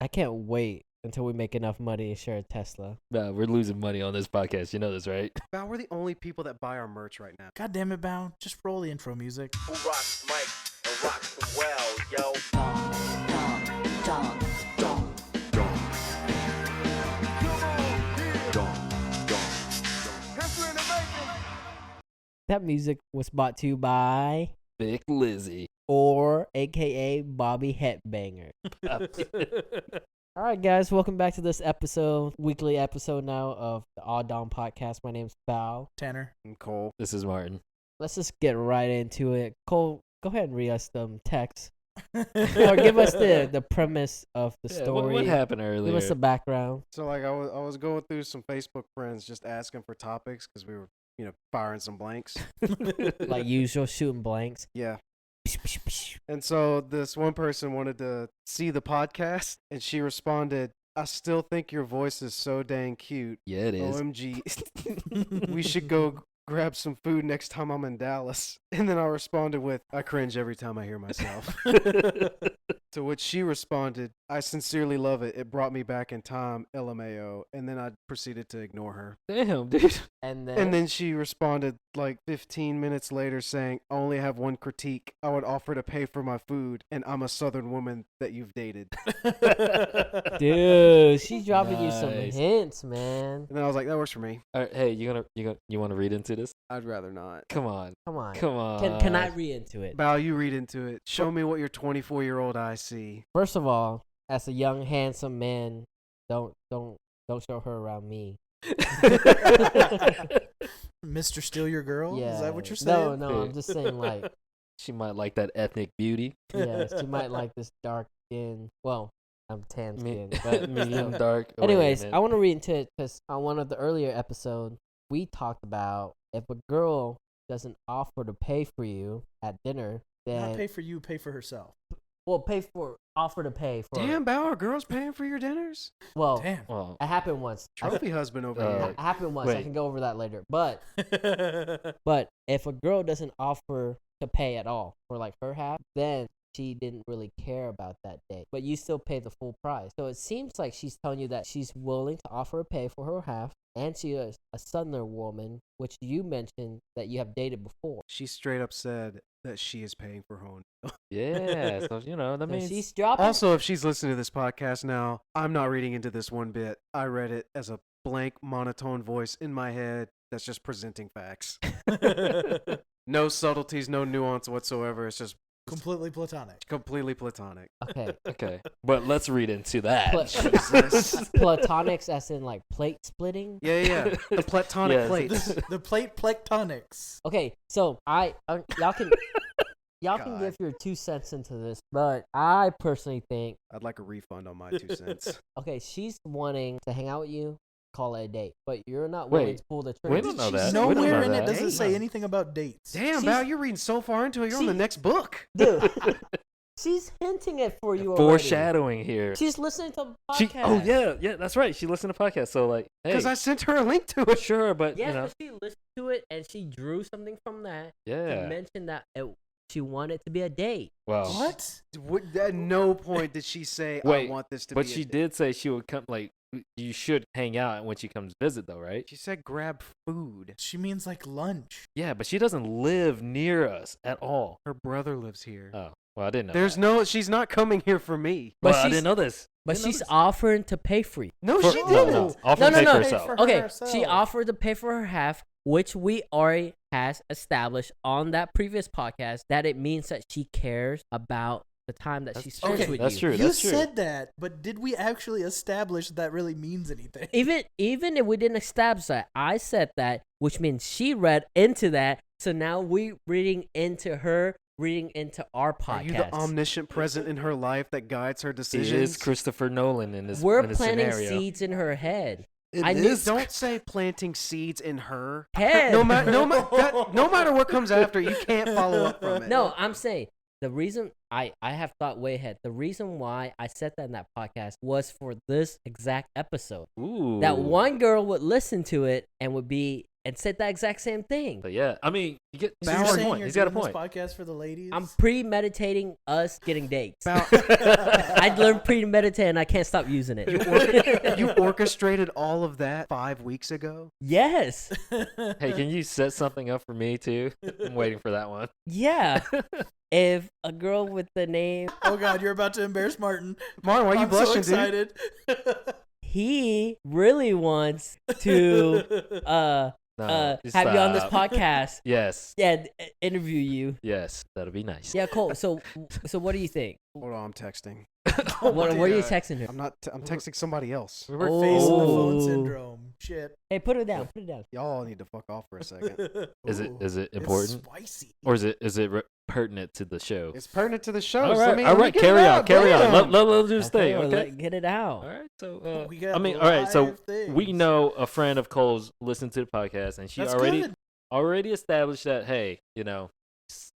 I can't wait until we make enough money to share a Tesla. Nah, we're losing money on this podcast. You know this, right? Val, we're the only people that buy our merch right now. God damn it, Bow. Just roll the intro music. Who rocks Mike and rocks them well, yo? That music was brought to you by Big Lizzie. or AKA Bobby Headbanger. All right, guys, welcome back to this weekly episode now of the All Down Podcast. My name's Val. Tanner. And Cole. This is Martin. Let's just get right into it. Cole, go ahead and read us some text. Or give us the premise of the story. What happened earlier? Give us the background. So like I was going through some Facebook friends just asking for topics because we were, firing some blanks. Like usual, shooting blanks. Yeah. And so this one person wanted to see the podcast, and she responded, "I still think your voice is so dang cute. Yeah, it is. OMG, we should go grab some food next time I'm in Dallas." And then I responded with, "I cringe every time I hear myself." To which she responded, "I sincerely love it. It brought me back in time, LMAO." And then I proceeded to ignore her. Damn, dude. And And then she responded like 15 minutes later saying, "I only have one critique. I would offer to pay for my food, and I'm a Southern woman that you've dated." dude, she's dropping you some Nice. hints, man. And then I was like, "That works for me." All right, hey, you want to read into this? I'd rather not. Come on. Come on. Come on. Can I read into it? Bao, you read into it. Show me what your 24-year-old eyes see. First of all, as a young, handsome man, don't show her around me. Mr. Steal Your Girl? Yeah. Is that what you're saying? No, I'm just saying like, She might like that ethnic beauty. yeah, she might like this dark skin. Well, I'm tan skin, Me- but medium still. dark. Wait a Anyways, minute. I want to read into it because on one of the earlier episodes, we talked about if a girl doesn't offer to pay for you at dinner, Not then pay for you, pay for herself. offer to pay for. Damn, Bao, are girls paying for your dinners? Well, Damn. Well, it happened once. Trophy husband over Uh, here. It happened once. I wait. can go over that later. But if a girl doesn't offer to pay at all for like her half, then she didn't really care about that day. But you still pay the full price. So it seems like she's telling you that she's willing to offer to pay for her half, and she is a Southerner woman, which you mentioned that you have dated before. She straight up said that she is paying for her own meal. yeah. So that So means she's dropping. Also, if she's listening to this podcast now, I'm not reading into this one bit. I read it as a blank monotone voice in my head that's just presenting facts. No subtleties, no nuance whatsoever. It's just Completely platonic. completely platonic. Okay. okay. But let's read into that. Jesus. Platonics as in like plate splitting. Yeah. The platonic Yes. plates. The plate plectonics. Okay, so y'all can God. give your 2 cents into this, but I personally think I'd like a refund on my 2 cents. okay, she's wanting to hang out with you, call it a date, but you're not willing Wait, to pull the we trigger. don't know She that. said- We don't Nowhere know in it that. does it say Damn. anything about dates. Damn, She's- Bao, you're reading so far into it. You're on the She- next book. Dude, she's hinting it for you already. Foreshadowing here. She's listening to the She, podcast. yeah, that's right. She listened to podcasts. So like, hey, Because I sent her a link to it. sure, but Yes, you know, but she listened to it and she drew something from that to yeah. mention that she wanted to be a date. Well, What? At no point did she say, Wait, I want this to but be she a did say she would come. Like, you should hang out when she comes visit, though, right? She said grab food. She means like lunch. Yeah, but she doesn't live near us at all. Her brother lives here. Oh, well, I didn't know. There's that. she's not coming here for me. But Well, I she's- didn't know this. But Didn't know she's this. offering to pay for you. No, For- she no, didn't. no. Offer No, to no, pay no. for Pay herself. for Okay, herself. she offered to pay for her half, which we already has established on that previous podcast that it means that she cares about the time that she That's spends true. with That's you. true. You That's true. said that, but did we actually establish that really means anything? Even if we didn't establish that, I said that, which means she read into that. So now we reading into her, reading into our Are you the podcast. omniscient present in her life that guides her It decisions? is Christopher Nolan in this. We're in this planting scenario. seeds in her head. It I knew- is- Don't say planting seeds in her. Head. No matter what comes after, you can't follow up from it. No, I'm saying the reason I have thought way ahead. The reason why I said that in that podcast was for this exact episode. Ooh. That one girl would listen to it and would be and said that exact same thing. But yeah, I mean, you get So he's you're got a saying point. you're He's got a doing point. this podcast for the ladies? I'm premeditating us getting dates. About- I learned premeditate and I can't stop using it. you orchestrated all of that 5 weeks ago. Yes. Hey, can you set something up for me too? I'm waiting for that one. Yeah. If a girl with the name Oh God, you're about to embarrass Martin. Martin, why are you I'm blushing, so dude? excited. he really wants to No, have you on this stop. podcast. Yes, Yeah, interview you. yes, that'll be nice. Yeah, cool. So what do you think? Hold on, I'm texting. What are you God. texting her? I'm texting somebody else. We're Facing the phone Oh. syndrome. Shit. Hey, put it down. Put it down. Y'all need to fuck off for a second. Is Ooh, it it's important, spicy. or is it pertinent to the show? It's pertinent to the show. All so right, let me carry get it on, out. carry on. Damn. Let do his thing, well, okay? get it out. All right, so We got I mean, all right, so live things. we know a friend of Cole's listened to the podcast, and she That's already good. already established that, hey,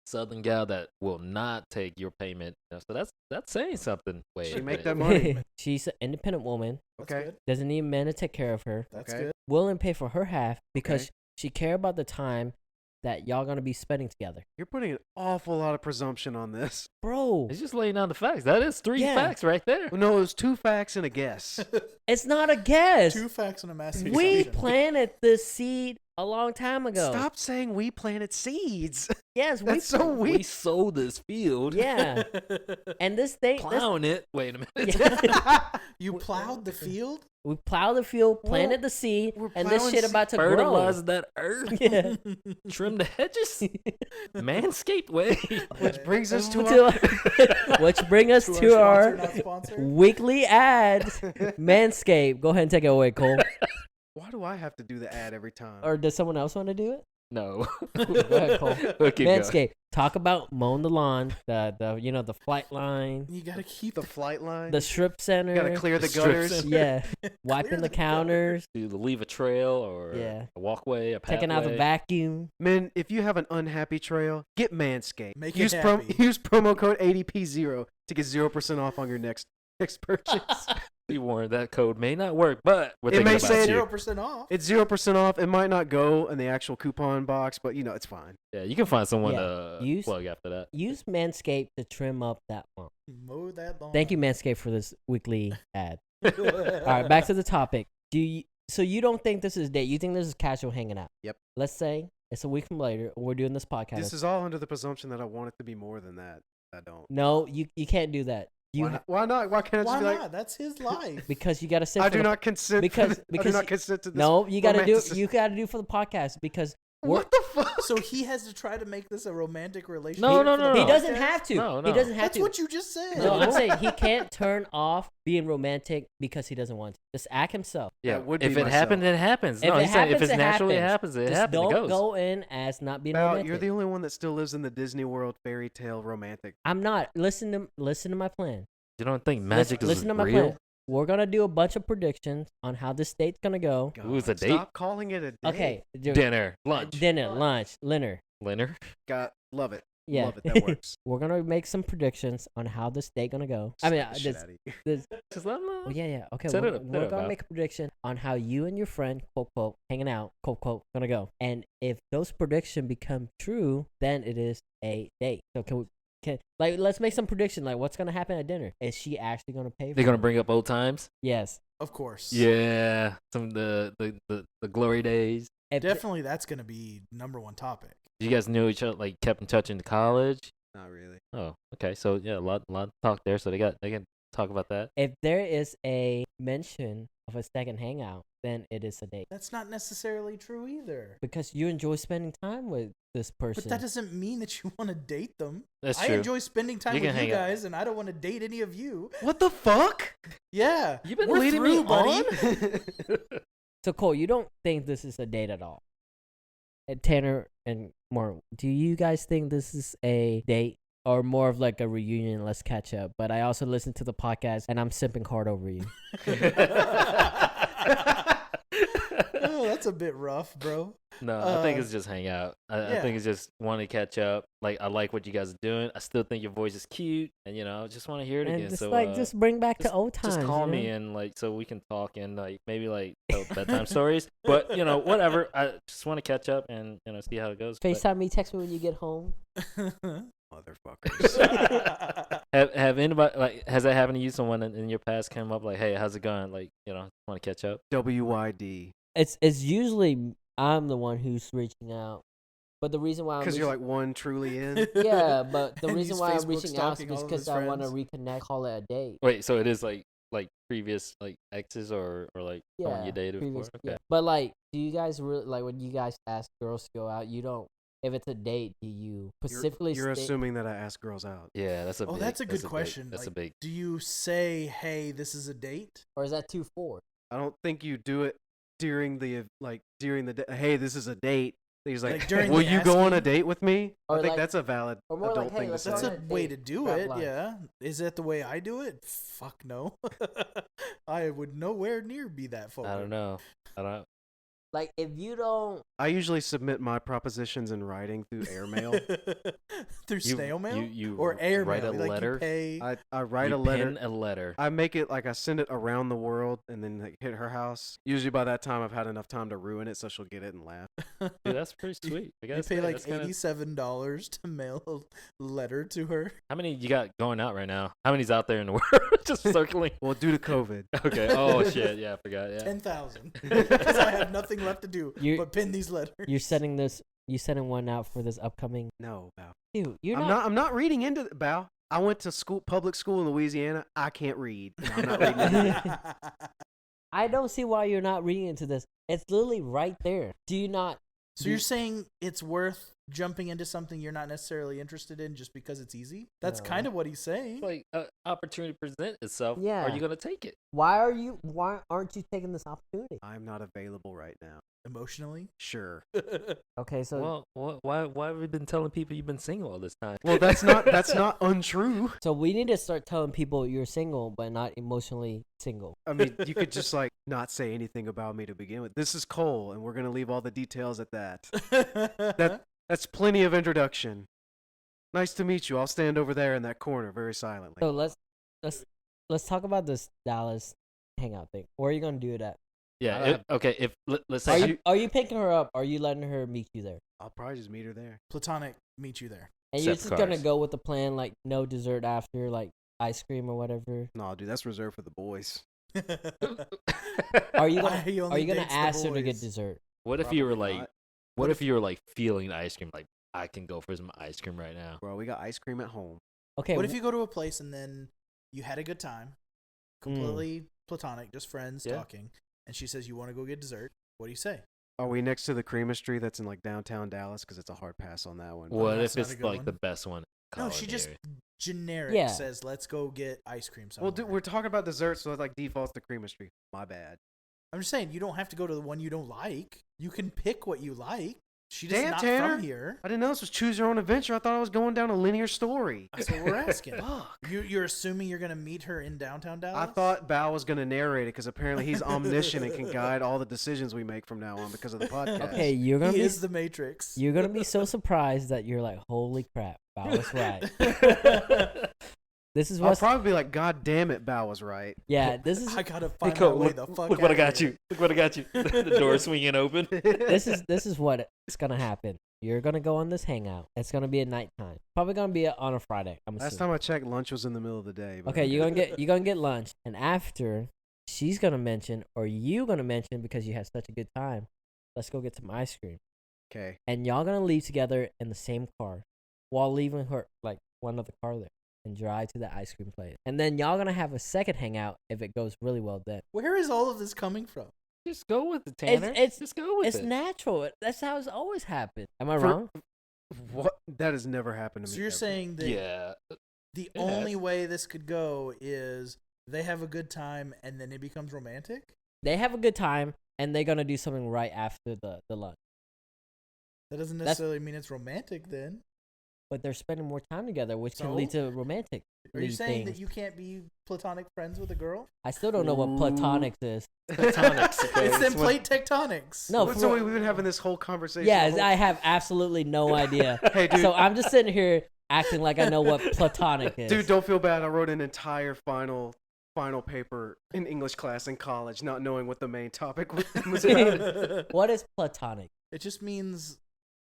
Southern gal that will not take your payment. So that's saying something. Wait, She make wait. that money. She's an independent woman. That's Okay. good. Doesn't need men to take care of her. That's Okay. good. Willing to pay for her half because Okay. she care about the time that y'all gonna be spending together. You're putting an awful lot of presumption on this. Bro, He's just laying down the facts. That is three Yeah. facts right there. No, it was 2 facts and a guess. it's not a guess. 2 facts and a massive We assumption. planted the seed a long time ago. Stop saying we planted seeds. Yes, That's so We weak. sold this field. Yeah. And this thing, Plowing it. Wait a minute. Yeah. You plowed the field? we plowed the field, planted Well, the seed, we're and this plowing shit seed- about to grow. Fertilize that earth. Yeah. Trim the hedges. Manscaped way. Which brings us to Which bring us to sponsor, our not sponsor. weekly ads. Manscaped. Go ahead and take it away, Cole. Why do I have to do the ad every time? Or does someone else want to do it? No. Go ahead, Cole. We'll keep going. Manscaped. Talk about mowing the lawn, the flight line, You gotta keep the flight line. the strip center. You gotta clear the Strips gutters. in. Yeah, wiping Clear the counters, To leave a trail or Yeah. a walkway, a pathway. taking out the vacuum. Men, if you have an unhappy trail, get Manscaped. Make it use happy. use promo code ADP0 to get 0% off on your next purchase. Be warned, that code may not work, but we're It thinking may about say you. 0% off. It's 0% off. It might not go in the actual coupon box, but it's fine. Yeah, you can find someone Yeah. to Use- plug after that. Use Manscaped to trim up that lawn. Mow that lawn. Thank you, Manscaped, for this weekly ad. All right, back to the topic. So you don't think this is date? You think this is casual hanging out? Yep. Let's say it's a week from later. We're doing this podcast. This is all under the presumption that I want it to be more than that. I don't. No, you can't do that. Why not? Why not? Why can't I just Why be like, not? That's his life. because you got to sit. I for do the- not consent. because- I because do not you- consent to this. No, you got to do. romanticism. You got to do for the podcast because What the fuck? So he has to try to make this a romantic relationship. No, no, for no, the he no. doesn't podcast? have to. No, He no. doesn't have That's to. what you just said. No, I'm saying he can't turn off being romantic because he doesn't want to. Just act himself. Yeah, That would if be it happens, it happens. If No, it he's saying if happens, it's it naturally happens. it Just happens. don't It goes. go in as not being Val, romantic. you're the only one that still lives in the Disney World fairy tale romantic. I'm not. Listen to my plan. You don't think magic listen to my real? plan. We're gonna do a bunch of predictions on how this date's gonna go. Ooh, it's a date? Stop calling it a date. Okay. Dinner, lunch, Dinner, lunch, dinner. dinner. Love it. Yeah. Love it. That works. We're gonna make some predictions on how this date gonna go. I mean, Slap the shit out of you. this Just let him know. well, yeah. Okay, Set we're, it up, set we're it up, gonna Val. make a prediction on how you and your friend, quote, quote, hanging out, quote, quote, gonna go. And if those predictions become true, then it is a date. So let's make some prediction. Like, what's gonna happen at dinner? Is she actually gonna pay for They're gonna it? bring up old times. Yes. Of course. Yeah, some of the glory days. If the- Definitely that's going to be number one topic. You guys knew each other, like kept in touch in college. Not really. Oh, okay. So yeah, a lot of talk there. So they can talk about that. if there is a mention of a second hangout, then it is a date. That's not necessarily true either. Because you enjoy spending time with this person. But that doesn't mean that you want to date them. That's I true. enjoy spending time You can with you hang out. guys, and I don't want to date any of you. What the fuck? Yeah. You've been we're leading through, me buddy. on. So Cole, you don't think this is a date at all? And Tanner and Mark, do you guys think this is a date or more of like a reunion? Let's catch up. But I also listen to the podcast and I'm simping hard over you. Oh, that's a bit rough, bro. No, I think it's just hang out. I yeah. think it's just want to catch up. Like I like what you guys are doing. I still think your voice is cute, and I just want to hear it And again. just So just bring back to old times. just call you know? me and so we can talk and maybe tell bedtime stories. But whatever. I just want to catch up and see how it goes. But FaceTime me, text me when you get home. Motherfuckers. have anybody has that happened to you? Someone in your past came up like, hey, how's it going? Want to catch up? WYD. It's usually I'm the one who's reaching out, but the reason why I'm Because you're like one truly in. yeah, but the And reason he's why I'm Facebook reaching out is stalking all of because his I want to friends. reconnect, call it a date. Wait, so it is like previous exes or someone Yeah, you dated before? previous, Okay. yeah. But do you guys really when you guys ask girls to go out? You don't. If it's a date, do you specifically? You're assuming that I ask girls out. Yeah, that's a. Oh, big, that's a good question. That's a Like, big. Do you say, "Hey, this is a date"? or is that too forward? I don't think you do it during the hey, this is a date. He's like, during will the you go on a asking? date with me? Or I think like- that's a valid or more like, adult hey, thing to let's say. go That's on a a way date, to do grab it. lunch. Yeah. Is that the way I do it? Fuck no. I would nowhere near be that forward. I don't know. I don't. Like if you don't, I usually submit my propositions in writing through airmail. Through snail mail You or air write mail. a Like, letter. you pay. I write you a letter. Pen a letter. I make it like I send it around the world and then hit her house. Usually by that time I've had enough time to ruin it so she'll get it and laugh. Dude, that's pretty sweet. I You guess pay like $87 to mail a letter to her. How many you got going out right now? How many's out there in the world just circling? Well, due to COVID. Okay. Oh shit. Yeah, I forgot. Yeah. 10,000. Because I have nothing left to do You- but pin these letters. you're setting one out for this upcoming. No, Bow. Dude, you're I'm not reading into Bow. I went to public school in Louisiana. I can't read. And I'm not reading into it. I don't see why you're not reading into this. It's literally right there. Do you not? So you're saying it's worth jumping into something you're not necessarily interested in just because it's easy? That's No. kind of what he's saying. Like opportunity present itself. Yeah. Are you gonna take it? Why aren't you taking this opportunity? I'm not available right now. Emotionally? Sure. Okay, so Why have we been telling people you've been single all this time? Well, that's not untrue. so we need to start telling people you're single but not emotionally single. I mean, you could just not say anything about me to begin with. This is Cole, and we're gonna leave all the details at that. That's plenty of introduction. Nice to meet you. I'll stand over there in that corner very silently. So let's talk about this Dallas hangout thing. Where are you gonna do it at? Yeah. Okay. If let's Are say you picking her up? Or are you letting her meet you there? I'll probably just meet her there. Platonic, meet you there. And you're Separate just gonna cars. go with the plan, like no dessert after, like ice cream or whatever. No, dude, that's reserved for the boys. Are you Why he gonna only are you gonna dates the ask her to get boys? dessert? what if you were Probably like not. what if you were like feeling ice cream? Like I can go for some ice cream right now. Bro, we got ice cream at home. Okay. What if you go to a place and then you had a good time, completely platonic, just friends Yeah. talking, and she says you want to go get dessert? What do you say? Are we next to the creamery that's in downtown Dallas? Because it's a hard pass on that one. What that's if not it's a good like one. the best one? No, she just Culinary. generic Yeah. says let's go get ice cream somewhere. Well, dude, we're talking about desserts, so it defaults to creamery. My bad. I'm just saying you don't have to go to the one you don't like. You can pick what you like. She's Damn, not Tanner. from here. I didn't know this was choose your own adventure. I thought I was going down a linear story. That's what we're asking. Fuck. You're assuming you're gonna meet her in downtown Dallas? I thought Bao was going to narrate it because apparently he's omniscient and can guide all the decisions we make from now on because of the podcast. Okay, you're gonna he be is the Matrix. you're gonna be so surprised that you're like, holy crap, Bao was right. This is I'll what's probably be like, God damn it, Bao was right. yeah. This is I gotta find my Cole, way look, the fuck look what I outta got here. you. Look what I got you. The door swinging open. this is what it's gonna happen. You're gonna go on this hangout. It's gonna be at nighttime. Probably gonna be on a Friday. I'm Last assuming. time I checked, lunch was in the middle of the day. but Okay, you're gonna get lunch, and after she's gonna mention, or you gonna mention because you had such a good time. Let's go get some ice cream, Okay. and y'all gonna leave together in the same car, while leaving her one other car there, and drive to the ice cream place, and then y'all gonna have a second hangout if it goes really well. Then Where is all of this coming from? Just go with it, Tanner. Just go with it's it. natural. That's how it's always happened. Am I For- wrong? What? That has never happened to me. So you're ever. saying that Yeah. the It only has. way this could go is they have a good time and then it becomes romantic? They have a good time, and they're gonna do something right after the lunch. That doesn't That's- necessarily mean it's romantic then. but they're spending more time together, which can lead to romantic. Are you saying things. that you can't be platonic friends with a girl? I still don't know what platonics is. Platonics, okay? It's them It's when- plate tectonics. No, So we've been having this whole conversation. yeah, the whole- I have absolutely no idea. Hey, dude. So I'm just sitting here acting like I know what platonic is. Dude, don't feel bad. I wrote an entire final paper in English class in college, not knowing what the main topic was about. What is platonic? It just means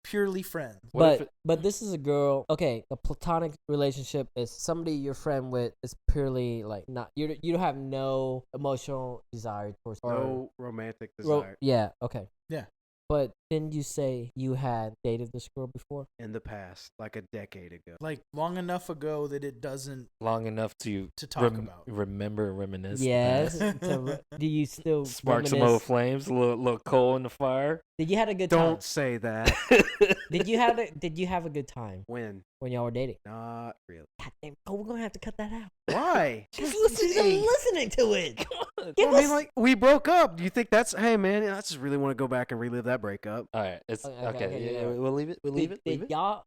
purely friends. What if But this is a girl. Okay, a platonic relationship is somebody you're friend with is purely like not you don't have no emotional desire towards No romantic Ro- desire yeah, okay. Yeah. But didn't you say you had dated this girl before? in the past, like a decade ago. Like long enough ago that it doesn't long enough to talk about. remember, reminisce. the Yes. past? Do you still Spark some reminisce? old flames, a little coal in the fire. Did you have a good Don't time? say that. Did you have a good time When? when y'all were dating? Not really. God damn, oh, we're gonna have to cut that out. Why? She's listening to it. Give Well, I mean, us- like, we broke up. Do you think that's, hey, man, I just really want to go back and relive that breakup. All right, it's Okay, yeah, yeah. we'll leave it. We'll leave it. Leave Did it. y'all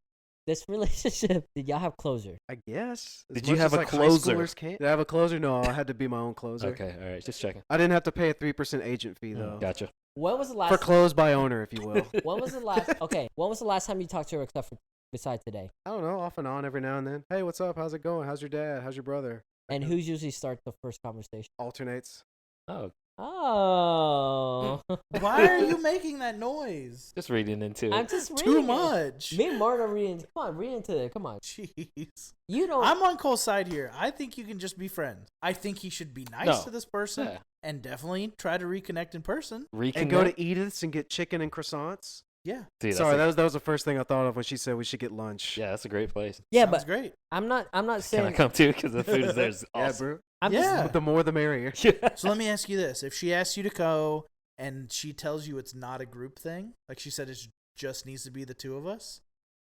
this relationship? Did y'all have closure? I guess. As Did you much have as, a like, high closer? schoolers can't. Did I have a closer? No, I had to be my own closer. Okay, all right, just checking. I didn't have to pay a 3% agent fee, though. Gotcha. When was the last? For clothes by owner, if you will. When was the last? Okay, when was the last time you talked to her except for besides today? I don't know, off and on every now and then. Hey, what's up? How's it going? How's your dad? How's your brother? And who's usually starts the first conversation? Alternates. Oh, Oh, Why are you making that noise? just reading into it. I'm just reading Too it. much. Me and Martin are reading. Come on, read into it. Come on. Jeez. You don't. I'm on Cole's side here. I think you can just be friends. I think he should be nice No. to this person Yeah. and definitely try to reconnect in person. Reconnect. And go to Edith's and get chicken and croissants. Yeah. Dude, Sorry, that's that was the first thing I thought of when she said we should get lunch. yeah, that's a great place. yeah, Sounds but great. I'm not. I'm not Can I saying. come too? Because the food is there is Yeah, awesome. bro. I'm Yeah. The more the merrier. So let me ask you this. If she asks you to go and she tells you it's not a group thing, like she said it just needs to be the two of us,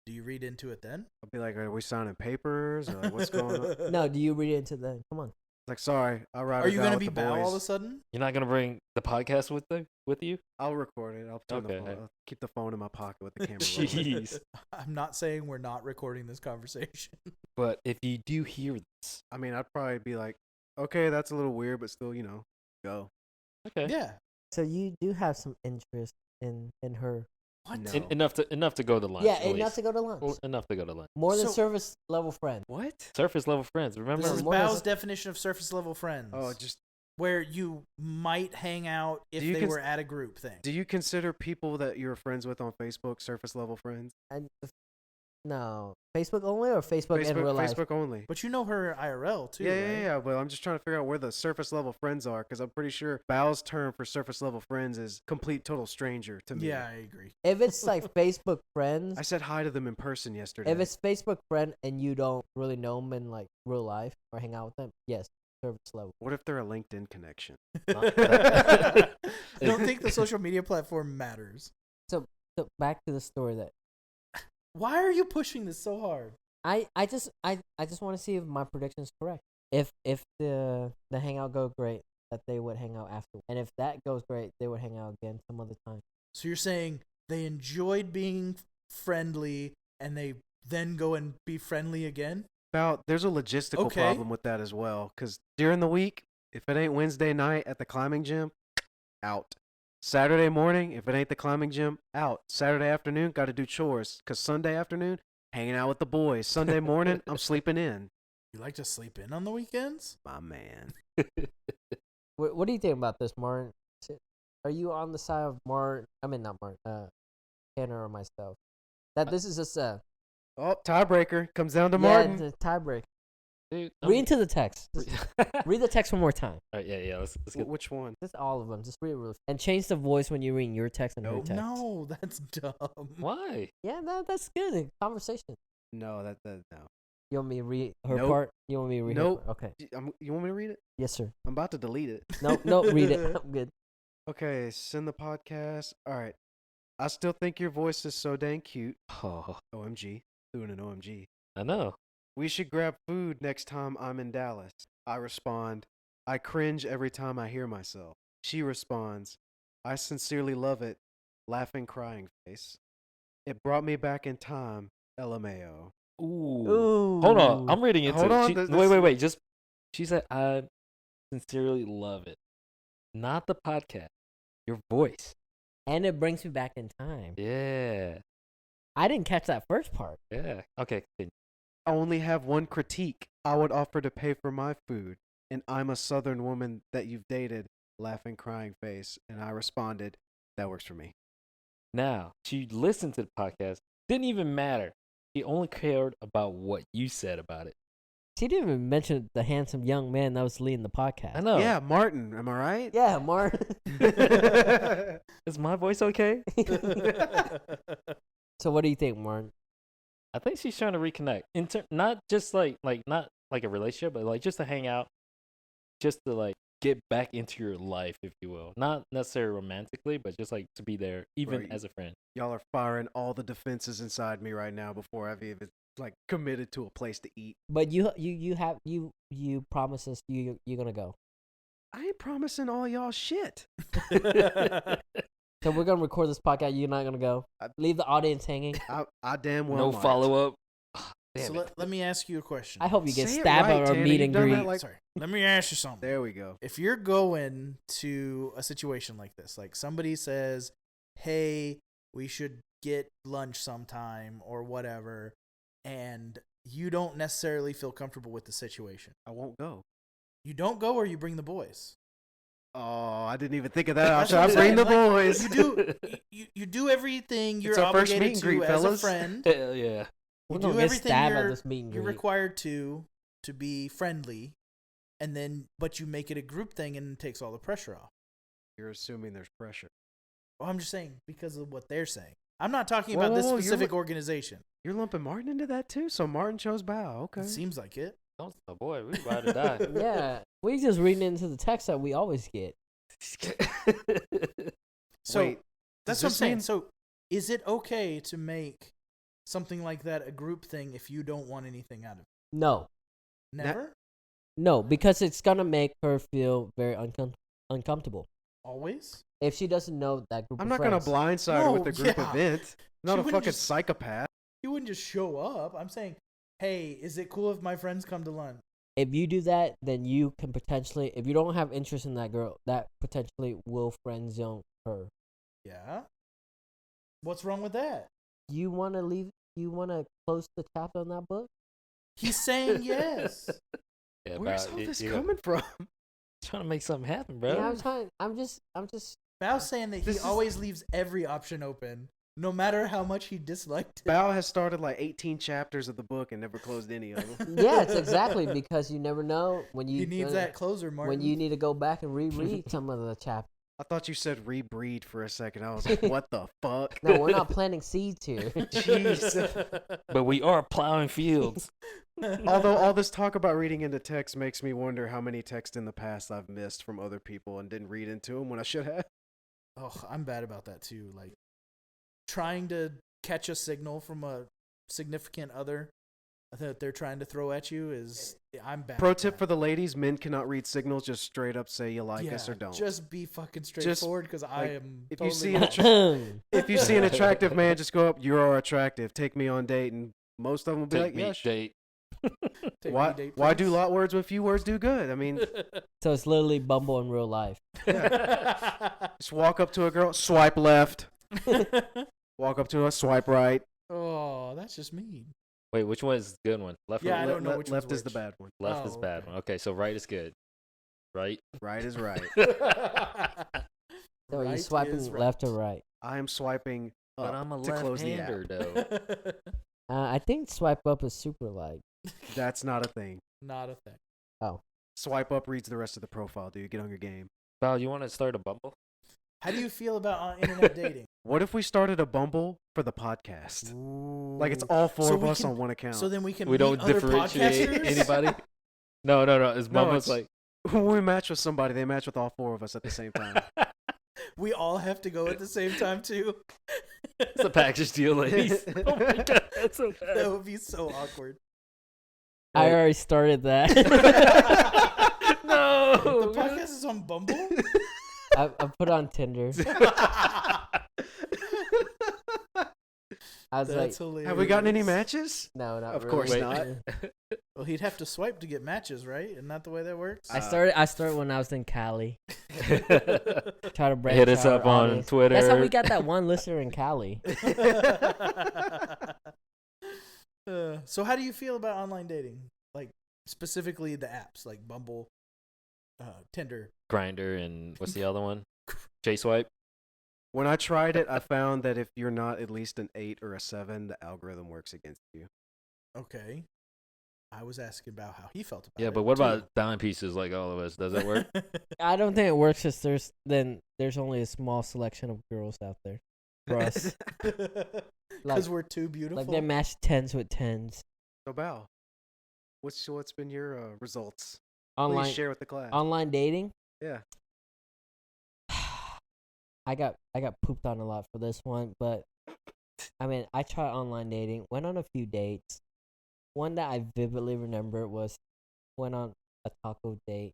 do you read into it then? I'll be like, are we signing papers? Or like, what's going on? It's No, do you read into that? Come on. like, sorry, I'll ride Are or you die going to with be the bow boys. all of a sudden? You're not gonna bring the podcast with you? I'll record it. I'll turn Okay. the phone. I'll keep the phone in my pocket with the camera rolling. Jeez. I'm not saying we're not recording this conversation. But if you do hear this, I mean, I'd probably be like, okay, that's a little weird, but still, go. okay, Yeah. So you do have some interest in her. What? No. enough to go to lunch. Yeah, at enough least. to go to lunch. Well, enough to go to lunch. More than So- service level friend. What? Surface level friends. Remember? This is more than- Bao's definition of surface level friends. Oh, just where you might hang out if Do you they cons- were at a group thing. do you consider people that you're friends with on Facebook surface level friends? And no, Facebook only or Facebook, in real life? Facebook only. But you know her IRL too, Yeah, right? yeah, yeah. But I'm just trying to figure out where the surface level friends are, because I'm pretty sure Bao's term for surface level friends is complete total stranger to me. Yeah, I agree. If it's like Facebook friends, I said hi to them in person yesterday. if it's Facebook friend and you don't really know them in like real life or hang out with them, yes, service level. What if they're a LinkedIn connection? I don't think the social media platform matters. So back to the story that Why are you pushing this so hard? I just want to see if my prediction is correct. If the hangout go great, that they would hang out after, and if that goes great, they would hang out again some other time. So you're saying they enjoyed being friendly and they then go and be friendly again? There's a logistical Okay. problem with that as well, because during the week, if it ain't Wednesday night at the climbing gym, out. Saturday morning, if it ain't the climbing gym, out. Saturday afternoon, got to do chores, because Sunday afternoon, hanging out with the boys. Sunday morning, I'm sleeping in. You like to sleep in on the weekends? My man. What do you think about this, Martin? Are you on the side of Martin? I mean, not Martin. Tanner or myself? That this is just a Oh, tiebreaker. Comes down to Martin. it's a tiebreak. Dude, Read into the text. Just read the text one more time. All right, yeah. Let's get. Which one? Just all of them. Just read it real and change the voice when you read your text and her Nope. text. No, that's dumb. Why? Yeah, that's good. Conversation. No, no. You want me to read her Nope. part? You want me to read Nope. her part? Okay. You want me to read it? Yes, sir. I'm about to delete it. No, read it. I'm good. Okay, send the podcast. All right. I still think your voice is so dang cute. Oh, OMG. Doing an OMG. I know. We should grab food next time I'm in Dallas. I respond, I cringe every time I hear myself. She responds, I sincerely love it. Laughing, crying face. It brought me back in time. LMAO. Ooh. Hold on. I'm reading into Hold it. on, She, this- wait. Just she said, I sincerely love it. Not the podcast. Your voice. And it brings me back in time. Yeah. I didn't catch that first part. Yeah. Okay. Continue. I only have one critique. I would offer to pay for my food, and I'm a Southern woman that you've dated. Laughing, crying face, and I responded, "That works for me." Now, she listened to the podcast. Didn't even matter. She only cared about what you said about it. She didn't even mention the handsome young man that was leading the podcast. I know. Yeah, Martin. Am I right? Yeah, Mark. Is my voice okay? So what do you think, Martin? I think she's trying to reconnect. Not just not like a relationship, but like just to hang out, just to like get back into your life, if you will. Not necessarily romantically, but just like to be there, even Right. as a friend. Y'all are firing all the defenses inside me right now before I've even like committed to a place to eat. But you promise us you're gonna go. I ain't promising all y'all shit. So we're gonna record this podcast. You're not gonna go. Leave the audience hanging. I damn well No might. follow up. Damn So it. let me ask you a question. I hope you get Say it stabbed right, at our Tanner. meet You've and done that greet. like- Sorry. Let me ask you something. There we go. If you're going to a situation like this, like somebody says, "Hey, we should get lunch sometime or whatever," and you don't necessarily feel comfortable with the situation, I won't go. you don't go, or you bring the boys. Oh, I didn't even think of that That's option. what I I'm bring the saying, like, boys. You do you do everything you're It's our first obligated meet and to greet, as a fellas. friend. Hell yeah. We're You gonna do get everything stabbed at you're, this meet and you're greet. required to be friendly, and then but you make it a group thing and it takes all the pressure off. You're assuming there's pressure. Well, I'm just saying because of what they're saying. I'm not talking Whoa, about this whoa, you're specific li- organization. You're lumping Martin into that too? So Martin chose Bow. Okay. It seems like it. Oh boy, we about to die. Yeah, we just reading into the text that we always get. So Wait, that's does what I'm this saying. mean- So is it okay to make something like that a group thing if you don't want anything out of it? No, Never? no, because it's gonna make her feel very uncomfortable. Always? If she doesn't know that group I'm of not going to friends. blindside her No, with a group yeah. event. I'm not She a wouldn't fucking just- psychopath. You wouldn't just show up. I'm saying, hey, is it cool if my friends come to lunch? If you do that, then you can potentially, if you don't have interest in that girl, that potentially will friend zone her. Yeah. What's wrong with that? You want to leave? You want to close the chapter on that book? He's saying yes. Yeah, Where's about- all you- this you coming from? trying to make something happen, bro. Yeah, I'm just. Bao's saying that he This is- always leaves every option open, no matter how much he disliked it. Bao has started like 18 chapters of the book and never closed any of them. Yeah, it's exactly because you never know when you He needs that closer, Martin. when you need to go back and reread some of the chapters. I thought you said rebreed for a second. I was like, what the fuck? No, we're not planting seeds here. Jeez. But we are plowing fields. Although all this talk about reading into text makes me wonder how many texts in the past I've missed from other people and didn't read into them when I should have. Oh, I'm bad about that too. Like trying to catch a signal from a significant other that they're trying to throw at you is I'm bad. Pro at tip that. for the ladies: men cannot read signals. Just straight up say you like us Yeah, or don't. Just be fucking straightforward because I like, am. if you totally see not. if you see an attractive man, just go up. You are attractive. Take me on date, and most of them will be Take like, me yeah. date. Take Why? me date, Why do please. lot words when few words do good? I mean, So it's literally Bumble in real life. just walk up to a girl, swipe left. Walk up to her, swipe right. Oh, that's just mean. Wait, which one is the good one? Left Yeah, or I don't know which left one's is the which. bad one. left Oh, is bad okay. one. Okay, so right is good. Right? Right is right. So are you Right swiping is right. left or right? I am swiping But up I'm a to close the app. left-hander, though. I think swipe up is super light. That's not a thing. Not a thing. Oh, Swipe up reads the rest of the profile, dude. Get on your game. Val, you want to start a Bumble? How do you feel about internet dating? What if we started a Bumble for the podcast? Like it's all four So of we us can- on one account. So then we can We meet don't other differentiate podcasters? anybody? No. It's No, Bumble's it's- like, when we match with somebody, they match with all four of us at the same time. We all have to go at the same time too. it's a package deal, ladies. Oh my god, that's so That bad. would be so awkward. I already started that. No. The podcast is on Bumble. I put it on Tinder. I was That's like, hilarious. Have we gotten any matches? no, not Of really. course Wait. not. Well, he'd have to swipe to get matches, right? Isn't that the way that works? I started when I was in Cali. Try to branch Hit us out up our on audience. Twitter. That's how we got that one listener in Cali. So how do you feel about online dating? Like specifically the apps like Bumble, Tinder. Grinder and what's the other one? J-Swipe. When I tried it, I found that if you're not at least an 8 or a 7, the algorithm works against you. Okay. I was asking about how he felt about Yeah, it. but what too. about dime pieces like all of us? Does that work? I don't think it works because there's only a small selection of girls out there for us. Because we're too beautiful. Like they match 10s with 10s. So, Bao, what's been your results? Online Please share with the class. online dating. Yeah. I got pooped on a lot for this one, but I mean, I tried online dating, went on a few dates. One that I vividly remember was went on a taco date,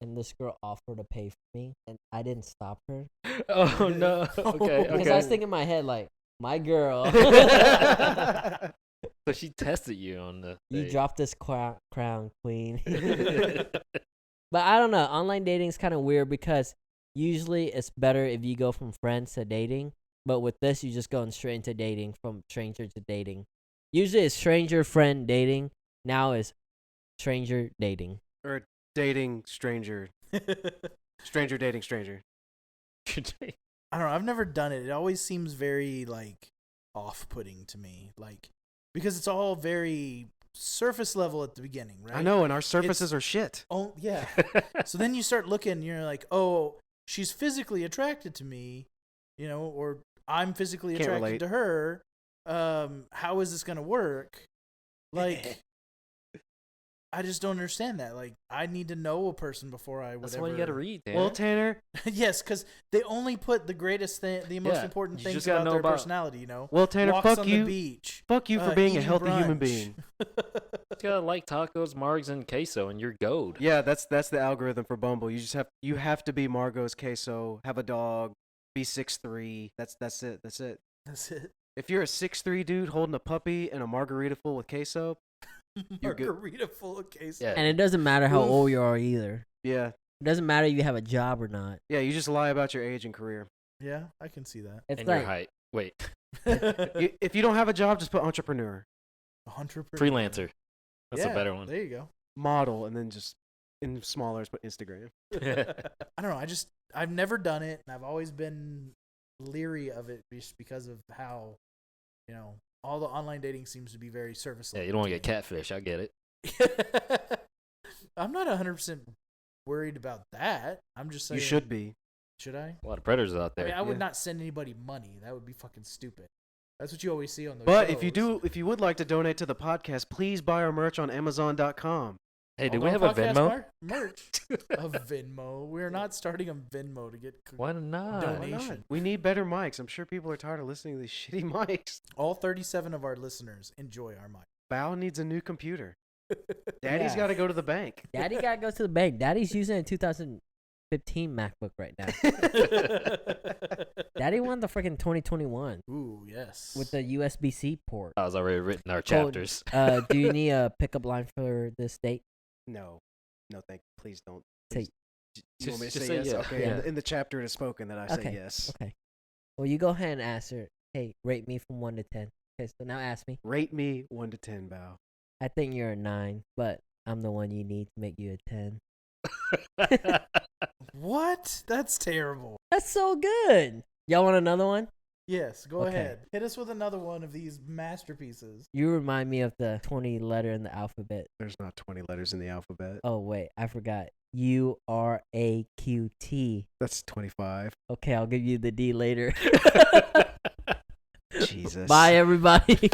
and this girl offered to pay for me, and I didn't stop her Oh no. Okay. because I was Okay. thinking in my head like, my girl, So she tested you on the. you date. dropped this crown, queen. But I don't know. Online dating is kind of weird because usually it's better if you go from friends to dating. But with this, you just going straight into dating from stranger to dating. Usually it's stranger, friend, dating. Now it's stranger, dating. Or dating stranger. Stranger dating stranger. I don't know. I've never done it. It always seems very like off-putting to me, like because it's all very surface level at the beginning, right? I know, and our surfaces are shit. Oh yeah. So then you start looking, and you're like, oh, she's physically attracted to me, or I'm physically Can't attracted relate. to her. How is this gonna work? Like, I just don't understand that. Like, I need to know a person before I would That's ever. why you gotta read, Dan. Well, Tanner. Yes, because they only put the greatest thing, the most Yeah, important you things just gotta about know their about- personality. Well, Tanner, Walks fuck on you. the beach. Fuck you for being a eating healthy human brunch. being. You gotta like tacos, margs, and queso, and you're gold. Yeah, that's the algorithm for Bumble. You have to be Margot's queso, have a dog, be 6'3". That's it. That's it. That's it. If you're a 6'3" dude holding a puppy and a margarita full with queso, You're good. Margarita full of queso. Yeah. And it doesn't matter how Oof. old you are either. yeah, It doesn't matter if you have a job or not. yeah, you just lie about your age and career. Yeah, I can see that. It's And like your height. Wait. If you don't have a job, just put entrepreneur, Entrepreneur. Freelancer. That's Yeah, a better one. There you go. model, and then just in smaller, put Instagram. I don't know. I've never done it, and I've always been leery of it just because of how, all the online dating seems to be very surface Yeah, level. you don't want to get catfish. I get it. I'm not 100% worried about that. I'm just saying. You should be. Should I? A lot of predators out I there. mean, I would Yeah. not send anybody money. That would be fucking stupid. That's what you always see on those But shows. if you would like to donate to the podcast, please buy our merch on Amazon.com. Hey, do All we our have a podcast Venmo? merch? A Venmo. We're not starting a Venmo to get Why not? Donate. Why not? Donation. We need better mics. I'm sure people are tired of listening to these shitty mics. all 37 of our listeners enjoy our mic. Bao needs a new computer. Daddy's Yeah. got to go to the bank. Daddy gotta go to the bank. Daddy's using a 2015 MacBook right now. Daddy wanted the freaking 2021 Ooh, yes. with the USB-C port. I was already written our Cole, chapters. Do you need a pickup line for this date? No, thank you. Please don't. Say- Please. You want me to Just say say yes? yeah. Okay. Yeah. In the chapter it is spoken that I say Okay. yes. Okay. Well, you go ahead and ask her. Hey, rate me from 1 to 10. Okay, so now ask me. Rate me 1 to 10, Bao. I think you're a 9, but I'm the one you need to make you a 10. What? That's terrible. That's so good. Y'all want another one? Yes, go Okay. ahead. Hit us with another one of these masterpieces. You remind me of the 20 letter in the alphabet. There's not 20 letters in the alphabet. Oh, wait. I forgot. URAQT. That's 25. Okay, I'll give you the D later. Jesus. Bye, everybody.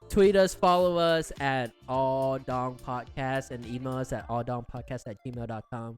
Tweet us, follow us at ALLDONGPODCAST, and email us at alldongpodcast@gmail.com.